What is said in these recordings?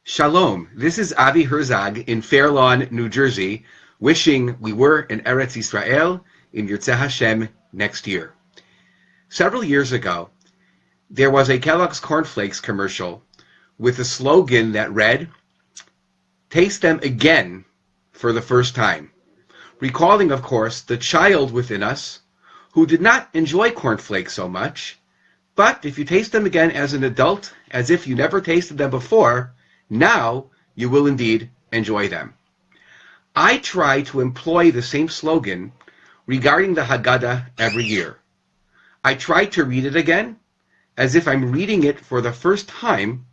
Shalom, this is Avi Herzog in Fair Lawn, New Jersey, wishing we were in Eretz Yisrael in Yirtzeh Hashem next year. Several years ago, there was a Kellogg's Cornflakes commercial with a slogan that read, "Taste them again for the first time," recalling, of course, the child within us who did not enjoy cornflakes so much, but if you taste them again as an adult, as if you never tasted them before, now you will indeed enjoy them. I try to employ the same slogan regarding the Hagaddah every year. I try to read it again as if I'm reading it for the first time,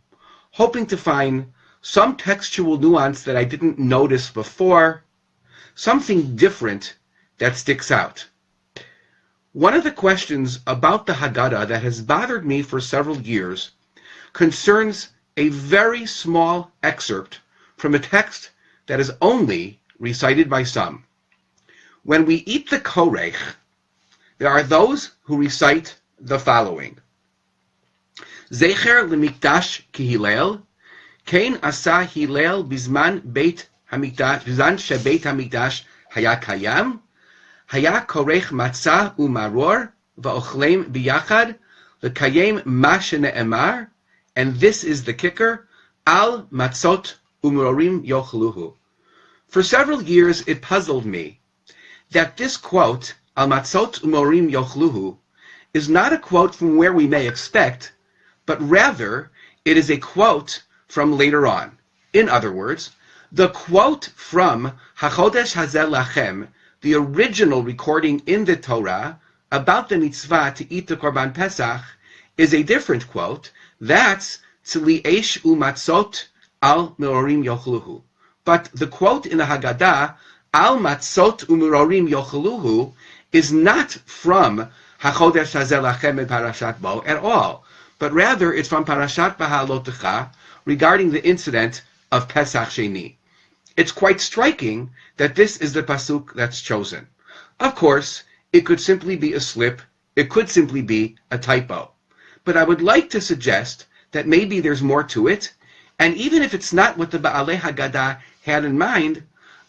hoping to find some textual nuance that I didn't notice before, something different that sticks out. One of the questions about the Hagaddah that has bothered me for several years concerns a very small excerpt from a text that is only recited by some. When we eat the korech, there are those who recite the following. Zecher lemikdash ki Hillel, kein asa Hillel bizman beit hamikdash, bizman shebeit hamikdash haya kayam, haya korech matzah umaror, va'ochlem biyachad, lekayem ma shene'emar, and this is the kicker, al matzot umrorim yochluhu. For several years it puzzled me that this quote, al matzot umrorim yochluhu, is not a quote from where we may expect, but rather it is a quote from later on. In other words, the quote from HaChodesh Hazel Lachem, the original recording in the Torah about the mitzvah to eat the Korban Pesach, is a different quote. That's Tzli Eish Umatzot Al Merorim Yochluhu. But the quote in the Hagaddah, Al Matzot Umerorim Yochluhu, is not from HaChodesh Hazel Lachem in Parashat Bo at all, but rather it's from Parashat Beha'alotecha regarding the incident of Pesach Sheni. It's quite striking that this is the pasuk that's chosen. Of course, it could simply be a slip, it could simply be a typo. But I would like to suggest that maybe there's more to it, and even if it's not what the Ba'alei Hagaddah had in mind,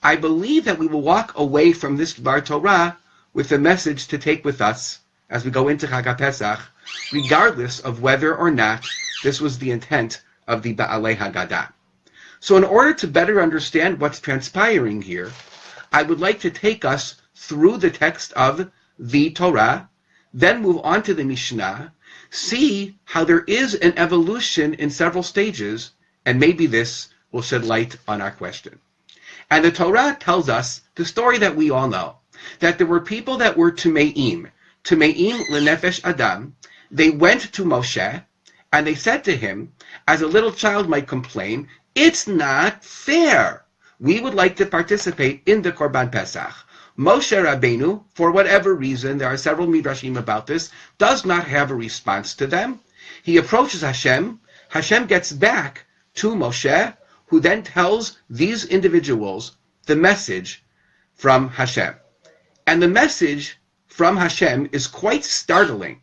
I believe that we will walk away from this Dvar Torah with a message to take with us as we go into Chag HaPesach, regardless of whether or not this was the intent of the Ba'alei Hagaddah. So in order to better understand what's transpiring here, I would like to take us through the text of the Torah, then move on to the Mishnah, see how there is an evolution in several stages, and maybe this will shed light on our question. And the Torah tells us the story that we all know, that there were people that were Tume'im lenefesh Adam. They went to Moshe, and they said to him, as a little child might complain, it's not fair. We would like to participate in the Korban Pesach. Moshe Rabbeinu, for whatever reason, there are several midrashim about this, does not have a response to them. He approaches Hashem. Hashem gets back to Moshe, who then tells these individuals the message from Hashem. And the message from Hashem is quite startling.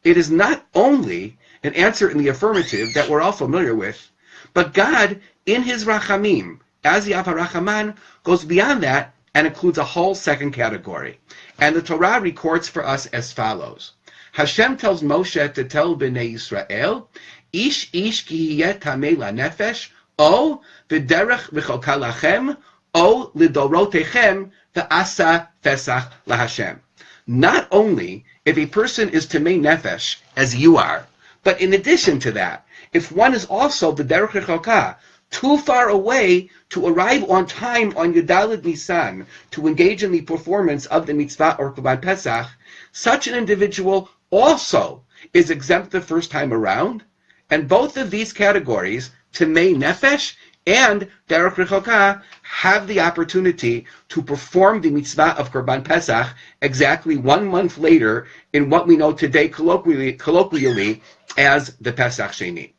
It is not only an answer in the affirmative that we're all familiar with, but God, in his rachamim, as the Rachaman, goes beyond that and includes a whole second category. And the Torah records for us as follows. Hashem tells Moshe to tell Bnei Yisrael, Ish ki hiyeh tamei lanefesh, o v'derech v'choka lachem, o lidorotechem v'asa Pesach laHashem. Not only if a person is tamei nefesh, as you are, but in addition to that, if one is also v'derech v'choka, too far away to arrive on time on Yudalid Nisan to engage in the performance of the mitzvah or Korban Pesach, such an individual also is exempt the first time around, and both of these categories, Temei Nefesh and Derech Rechoka, have the opportunity to perform the mitzvah of Korban Pesach exactly 1 month later in what we know today colloquially as the Pesach Sheni.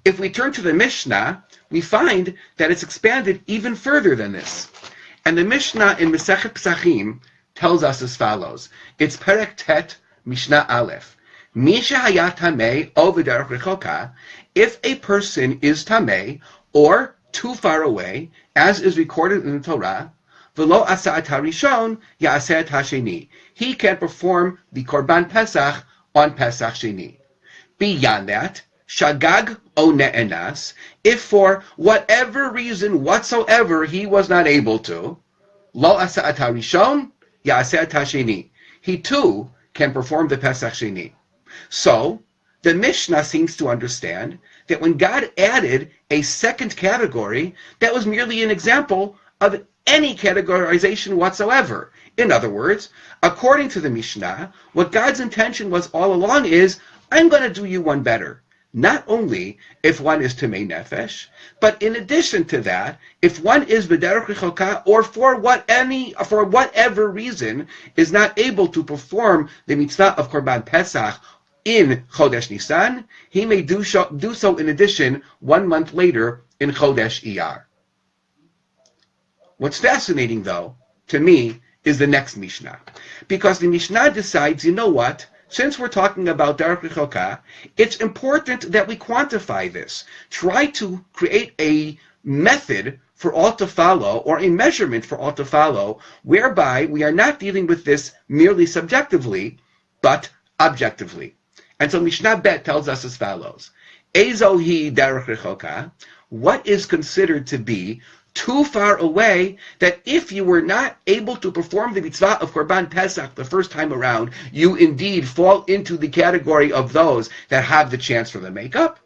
If we turn to the Mishnah, we find that it's expanded even further than this. And the Mishnah in Masechet Pesachim tells us as follows. It's Perek Tet, Mishnah Aleph. Misha hayat tamei o v'derech rechoka, if a person is tamei or too far away, as is recorded in the Torah, V'lo asa et harishon ya'aseh et hasheni. He can perform the Korban Pesach on Pesach Sheni. Beyond that, shagag o ne'enas, if for whatever reason whatsoever he was not able to, lo asa et harishon ya'aseh et hasheni. He too can perform the Pesach Sheni. So, the Mishnah seems to understand that when God added a second category, that was merely an example of any categorization whatsoever. In other words, according to the Mishnah, what God's intention was all along is, I'm going to do you one better. Not only if one is Tamei Nefesh, but in addition to that, if one is B'derech Rechoka, or for whatever reason is not able to perform the mitzvah of Korban Pesach in Chodesh Nisan, he may do so in addition 1 month later in Chodesh Iyar. What's fascinating, though, to me, is the next Mishnah. Because the Mishnah decides, you know what, since we're talking about Derech Rechoka, it's important that we quantify this. Try to create a method for all to follow, or a measurement for all to follow, whereby we are not dealing with this merely subjectively, but objectively. And so Mishnah Bet tells us as follows. Ezohi Derech Rechoka, what is considered to be too far away, that if you were not able to perform the mitzvah of Korban Pesach the first time around, you indeed fall into the category of those that have the chance for the makeup?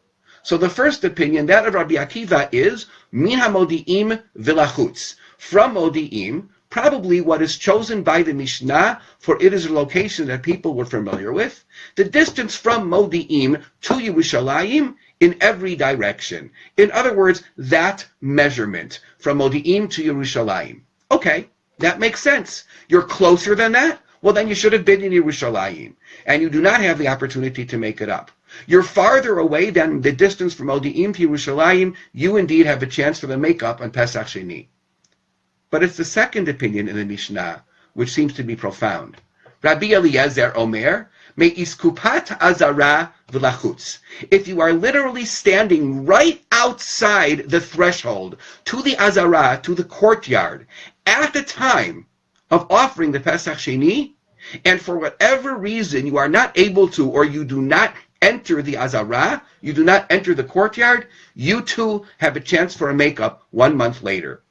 So the first opinion, that of Rabbi Akiva, is min hamodi'im v'lachutz. From Modi'im, probably what is chosen by the Mishnah, for it is a location that people were familiar with, the distance from Modi'im to Yerushalayim in every direction. In other words, that measurement from Modi'im to Yerushalayim. Okay, that makes sense. You're closer than that? Well, then you should have been in Yerushalayim, and you do not have the opportunity to make it up. You're farther away than the distance from Modi'im to Yerushalayim, you indeed have a chance for the makeup on Pesach Sheni. But it's the second opinion in the Mishnah, which seems to be profound. Rabbi Eliezer Omer, me iskupat azara v'lachutz. If you are literally standing right outside the threshold to the azara, to the courtyard, at the time of offering the Pesach Sheni, and for whatever reason you are not able to, or you do not enter the azara, you do not enter the courtyard, you too have a chance for a makeup 1 month later.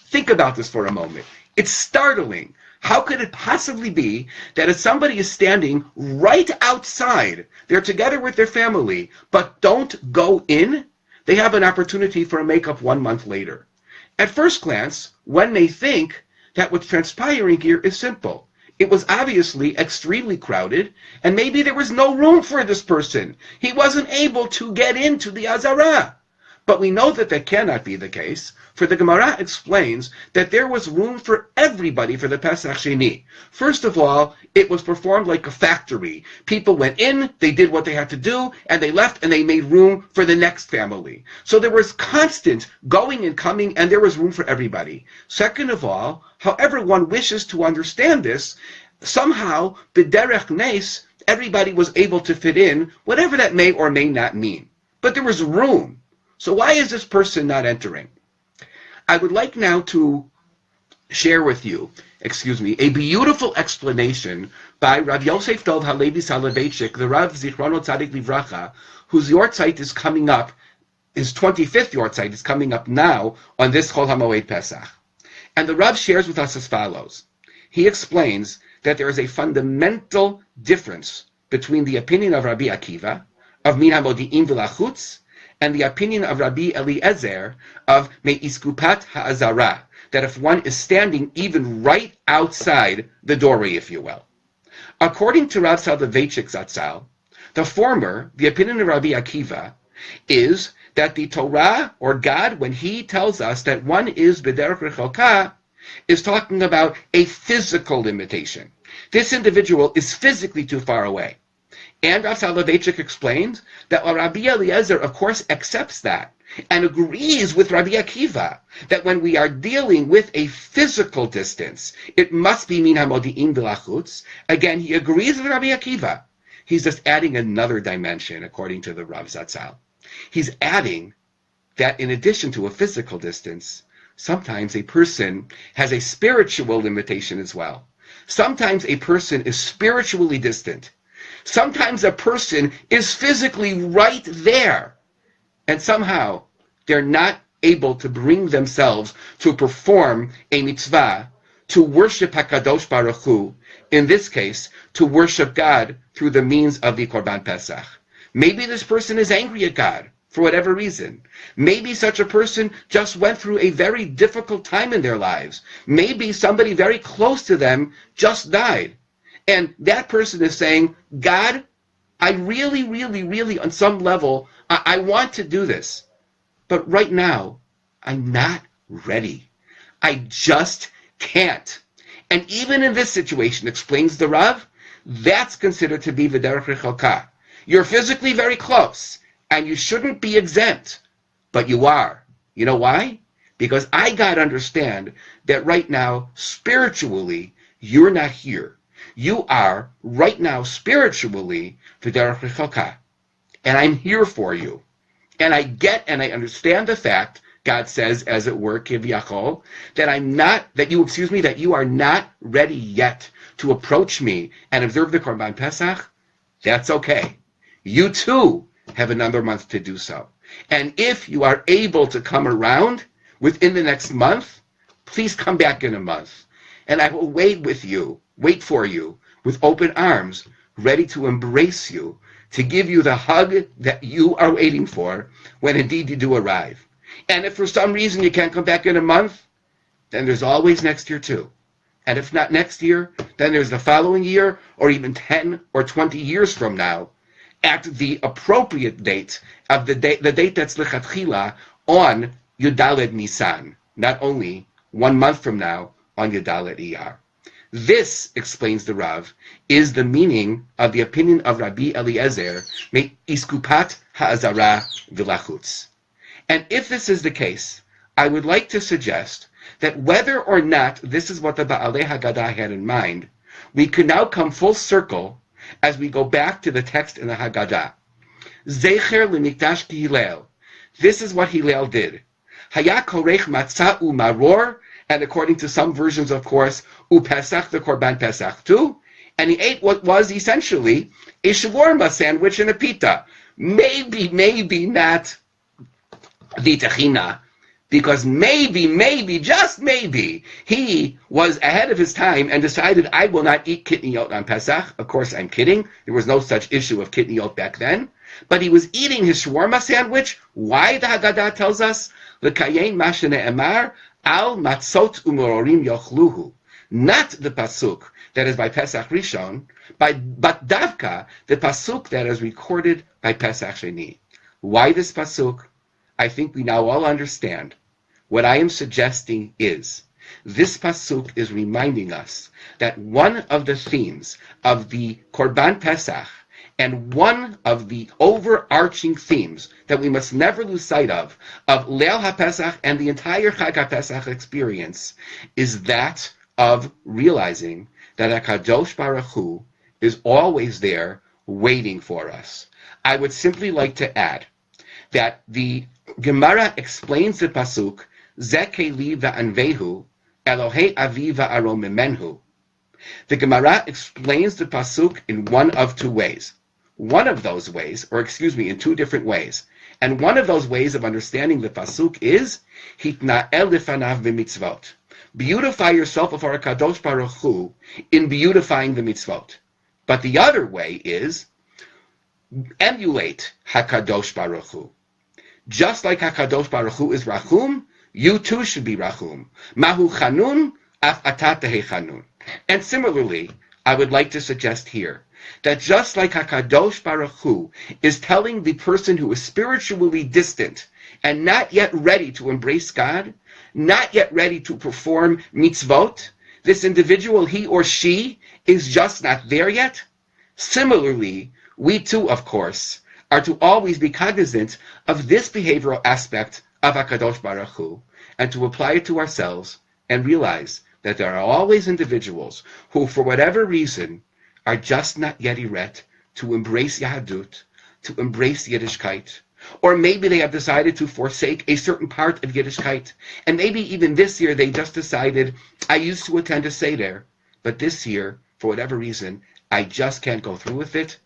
Think about this for a moment. It's startling. How could it possibly be that if somebody is standing right outside, they're together with their family, but don't go in, they have an opportunity for a makeup 1 month later? At first glance, one may think that what's transpiring here is simple. It was obviously extremely crowded, and maybe there was no room for this person. He wasn't able to get into the Azara. But we know that that cannot be the case, for the Gemara explains that there was room for everybody for the Pesach Sheni. First of all, it was performed like a factory. People went in, they did what they had to do, and they left, and they made room for the next family. So there was constant going and coming, and there was room for everybody. Second of all, however one wishes to understand this, somehow, b'derech nes, everybody was able to fit in, whatever that may or may not mean. But there was room. So why is this person not entering? I would like now to share with you, a beautiful explanation by Rav Yosef Dov Halevi Soloveitchik, the Rav Zichrono Tzadik Livracha, whose yortzeit is coming up, his 25th yortzeit is coming up now on this Chol HaMoed Pesach. And the Rav shares with us as follows. He explains that there is a fundamental difference between the opinion of Rabbi Akiva, of Min HaModi'im V'lachutz, and the opinion of Rabbi Eliezer of Me'iskupat Ha'azara, that if one is standing even right outside the doorway, if you will. According to Rav Soloveitchik Zatzal, the former, the opinion of Rabbi Akiva, is that the Torah, or God, when he tells us that one is b'derech rechoka, is talking about a physical limitation. This individual is physically too far away. And Rav Soloveitchik explains that Rabbi Eliezer, of course, accepts that and agrees with Rabbi Akiva that when we are dealing with a physical distance, it must be min hamodi'im v'lachutz. Again, he agrees with Rabbi Akiva. He's just adding another dimension, according to the Rav Zatzal. He's adding that in addition to a physical distance, sometimes a person has a spiritual limitation as well. Sometimes a person is spiritually distant. Sometimes a person is physically right there, and somehow they're not able to bring themselves to perform a mitzvah, to worship HaKadosh Baruch Hu, in this case, to worship God through the means of the Korban Pesach. Maybe this person is angry at God for whatever reason. Maybe such a person just went through a very difficult time in their lives. Maybe somebody very close to them just died. And that person is saying, God, I really, really, really, on some level, I want to do this. But right now, I'm not ready. I just can't. And even in this situation, explains the Rav, that's considered to be v'derech rechalka. You're physically very close, and you shouldn't be exempt, but you are. You know why? Because I got to understand that right now, spiritually, you're not here. You are, right now, spiritually, v'derech rechalka. And I'm here for you. And I get and I understand the fact, God says, as it were, kivyachol, that you are not ready yet to approach me and observe the Korban Pesach. That's okay. You too have another month to do so. And if you are able to come around within the next month, please come back in a month. And I will wait for you with open arms, ready to embrace you, to give you the hug that you are waiting for when indeed you do arrive. And if for some reason you can't come back in a month, then there's always next year too. And if not next year, then there's the following year, or even 10 or 20 years from now, at the appropriate date of the date that's lechatchila on Yudaled Nisan, not only 1 month from now on Yudaled Iyar. This, explains the Rav, is the meaning of the opinion of Rabbi Eliezer, me iskupat ha'azara v'lachutz. And if this is the case, I would like to suggest that whether or not this is what the Ba'alei Hagaddah had in mind, we can now come full circle as we go back to the text in the Hagaddah. Zecher l'mikdash ki Hillel. This is what Hillel did. Haya korech matzah u'maror, and according to some versions, of course, u'pesach, the Korban Pesach too, and he ate what was essentially a shawarma sandwich and a pita. Maybe not the tahina, because maybe, just maybe, he was ahead of his time and decided, I will not eat kitniyot on Pesach. Of course, I'm kidding. There was no such issue of kitniyot back then. But he was eating his shawarma sandwich. Why, the Hagaddah tells us? L'kayein ma shene'emar al matzot u'mororim yochluhu. Not the pasuk that is by Pesach Rishon, but davka, the pasuk that is recorded by Pesach Sheni. Why this pasuk? I think we now all understand. What I am suggesting is, this pasuk is reminding us that one of the themes of the Korban Pesach and one of the overarching themes that we must never lose sight of Leil HaPesach and the entire Chag HaPesach experience is that of realizing that HaKadosh Baruch Hu is always there waiting for us. I would simply like to add that the Gemara explains the pasuk, Ze keli va'anvehu, Elohei avi va'aro mimenhu. The Gemara explains the pasuk in one of two ways. One of those ways, in two different ways. And one of those ways of understanding the pasuk is, Hitna'el lefanav b'mitzvot. Beautify yourself before HaKadosh Baruch Hu in beautifying the mitzvot. But the other way is, emulate HaKadosh Baruch Hu. Just like HaKadosh Baruch Hu is Rachum, you too should be Rachum. Mahu Chanun, af ata tehei Chanun. And similarly, I would like to suggest here that just like HaKadosh Baruch Hu is telling the person who is spiritually distant and not yet ready to embrace God, not yet ready to perform mitzvot, this individual, he or she, is just not there yet. Similarly, we too, of course, are to always be cognizant of this behavioral aspect of HaKadosh Baruch Hu, and to apply it to ourselves and realize that there are always individuals who, for whatever reason, are just not yet erect to embrace Yahadut, to embrace Yiddishkeit, Or maybe they have decided to forsake a certain part of Yiddishkeit. And maybe even this year they just decided, I used to attend a Seder, but this year, for whatever reason, I just can't go through with it.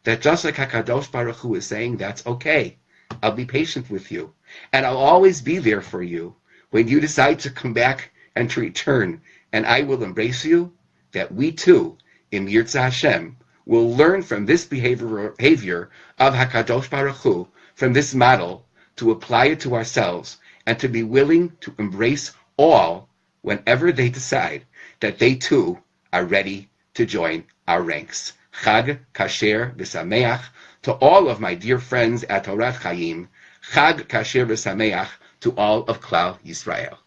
That just like HaKadosh Baruch Hu is saying, that's okay. I'll be patient with you. And I'll always be there for you when you decide to come back and to return. And I will embrace you. That we too, in Yirtzeh Hashem, will learn from this behavior of HaKadosh Baruch Hu, from this model, to apply it to ourselves and to be willing to embrace all whenever they decide that they too are ready to join our ranks. Chag Kasher V'Sameach to all of my dear friends at Torat Chayim. Chag Kasher V'Sameach to all of Klal Yisrael.